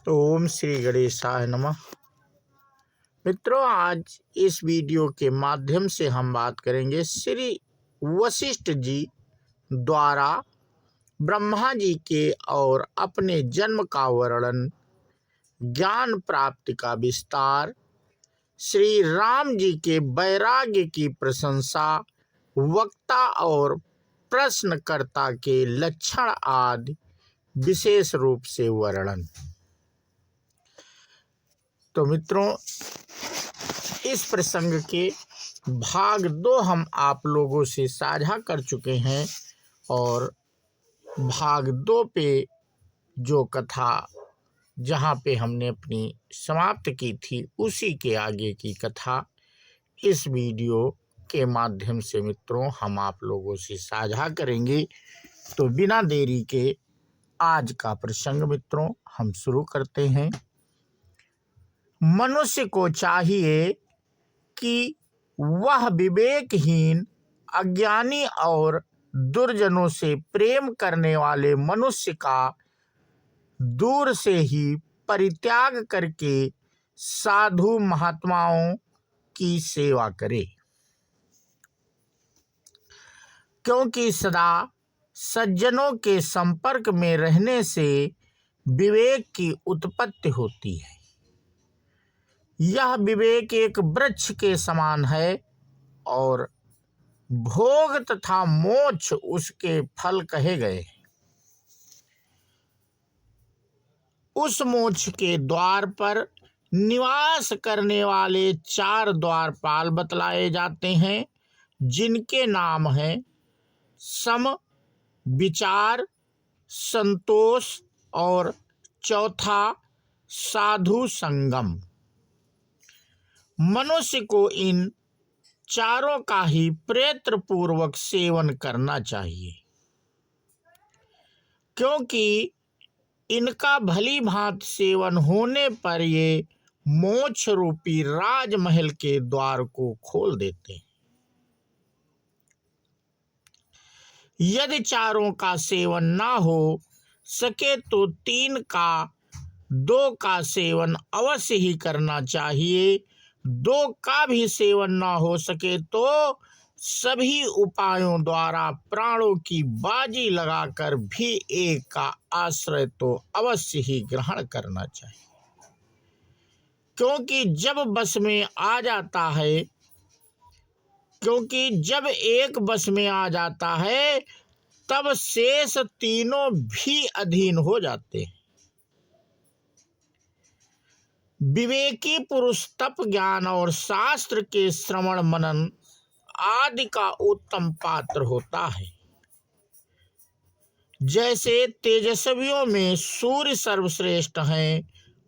ओम श्री गणेशाय नमः। मित्रों, आज इस वीडियो के माध्यम से हम बात करेंगे श्री वशिष्ठ जी द्वारा ब्रह्मा जी के और अपने जन्म का वर्णन, ज्ञान प्राप्ति का विस्तार, श्री राम जी के वैराग्य की प्रशंसा, वक्ता और प्रश्नकर्ता के लक्षण आदि विशेष रूप से वर्णन। तो मित्रों, इस प्रसंग के भाग 2 हम आप लोगों से साझा कर चुके हैं और भाग 2 पे जो कथा जहाँ पे हमने अपनी समाप्त की थी उसी के आगे की कथा इस वीडियो के माध्यम से मित्रों हम आप लोगों से साझा करेंगे। तो बिना देरी के आज का प्रसंग मित्रों हम शुरू करते हैं। मनुष्य को चाहिए कि वह विवेकहीन, अज्ञानी और दुर्जनों से प्रेम करने वाले मनुष्य का दूर से ही परित्याग करके साधु महात्माओं की सेवा करे, क्योंकि सदा सज्जनों के संपर्क में रहने से विवेक की उत्पत्ति होती है। यह विवेक एक वृक्ष के समान है और भोग तथा मोक्ष उसके फल कहे गए। उस मोक्ष के द्वार पर निवास करने वाले 4 द्वारपाल बतलाए जाते हैं, जिनके नाम हैं सम, विचार, संतोष और चौथा साधु संगम। मनुष्य को इन चारों का ही प्रयत्न पूर्वक सेवन करना चाहिए, क्योंकि इनका भली भांति सेवन होने पर ये मोक्ष रूपी राजमहल के द्वार को खोल देते हैं। यदि चारों का सेवन ना हो सके तो 3 का 2 का सेवन अवश्य ही करना चाहिए। 2 का भी सेवन ना हो सके तो सभी उपायों द्वारा प्राणों की बाजी लगाकर भी 1 का आश्रय तो अवश्य ही ग्रहण करना चाहिए, क्योंकि जब एक बस में आ जाता है तब शेष तीनों भी अधीन हो जाते हैं। विवेकी पुरुष तप, ज्ञान और शास्त्र के श्रवण मनन आदि का उत्तम पात्र होता है। जैसे तेजस्वियों में सूर्य सर्वश्रेष्ठ हैं,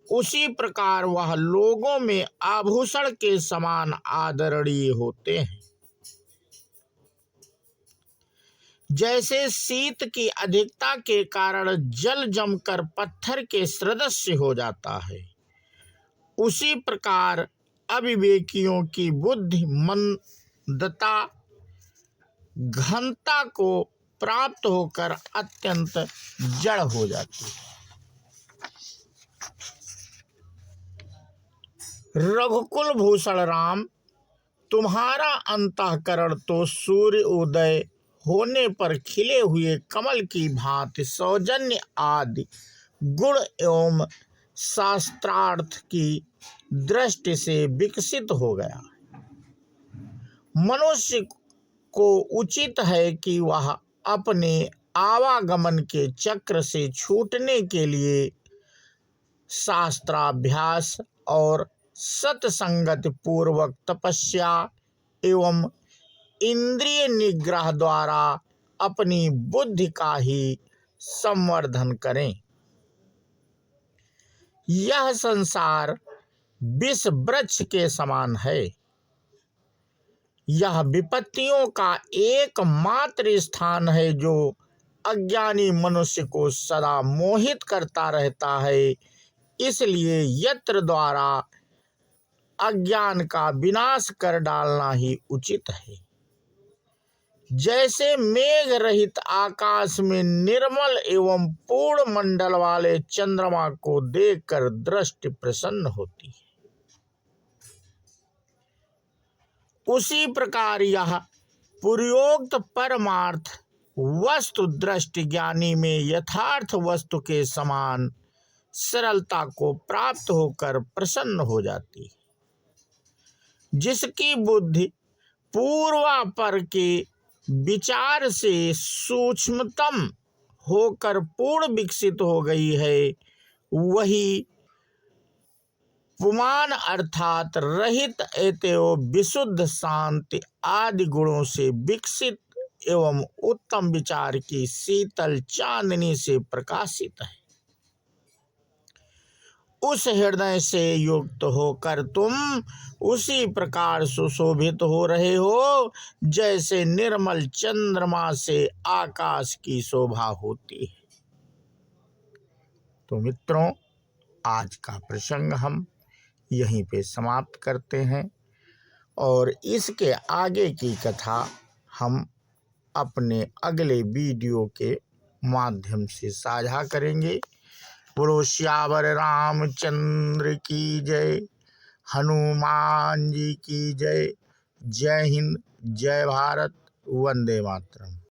उसी प्रकार वह लोगों में आभूषण के समान आदरणीय होते हैं। जैसे शीत की अधिकता के कारण जल जमकर पत्थर के सदृश हो जाता है, उसी प्रकार अविवेकियों की बुद्धि मंदता, घनता को प्राप्त होकर अत्यंत जड़ हो जाती है। रघुकुल भूषण राम, तुम्हारा अंतःकरण तो सूर्य उदय होने पर खिले हुए कमल की भांति सौजन्य आदि गुण एवं शास्त्रार्थ की दृष्टि से विकसित हो गया। मनुष्य को उचित है कि वह अपने आवागमन के चक्र से छूटने के लिए शास्त्राभ्यास और सत्संगत पूर्वक तपस्या एवं इंद्रिय निग्रह द्वारा अपनी बुद्धि का ही संवर्धन करें। यह संसार विष वृक्ष के समान है। यह विपत्तियों का एकमात्र स्थान है जो अज्ञानी मनुष्य को सदा मोहित करता रहता है। इसलिए यत्र द्वारा अज्ञान का विनाश कर डालना ही उचित है। जैसे मेघ रहित आकाश में निर्मल एवं पूर्ण मंडल वाले चंद्रमा को देखकर दृष्टि प्रसन्न होती है, उसी प्रकार यह पूर्वोक्त परमार्थ वस्तु दृष्टि ज्ञानी में यथार्थ वस्तु के समान सरलता को प्राप्त होकर प्रसन्न हो जाती है। जिसकी बुद्धि पूर्वापर के विचार से सूक्ष्मतम होकर पूर्ण विकसित हो गई है, वही पुमान अर्थात रहित एवं विशुद्ध शांति आदि गुणों से विकसित एवं उत्तम विचार की शीतल चांदनी से प्रकाशित है। उस हृदय से युक्त होकर तुम उसी प्रकार सुशोभित हो रहे हो जैसे निर्मल चंद्रमा से आकाश की शोभा होती है। तो मित्रों, आज का प्रसंग हम यहीं पे समाप्त करते हैं और इसके आगे की कथा हम अपने अगले वीडियो के माध्यम से साझा करेंगे। बोलो श्यावर रामचंद्र की जय, हनुमान जी की जय। जय हिंद, जय भारत, वंदे मातरम।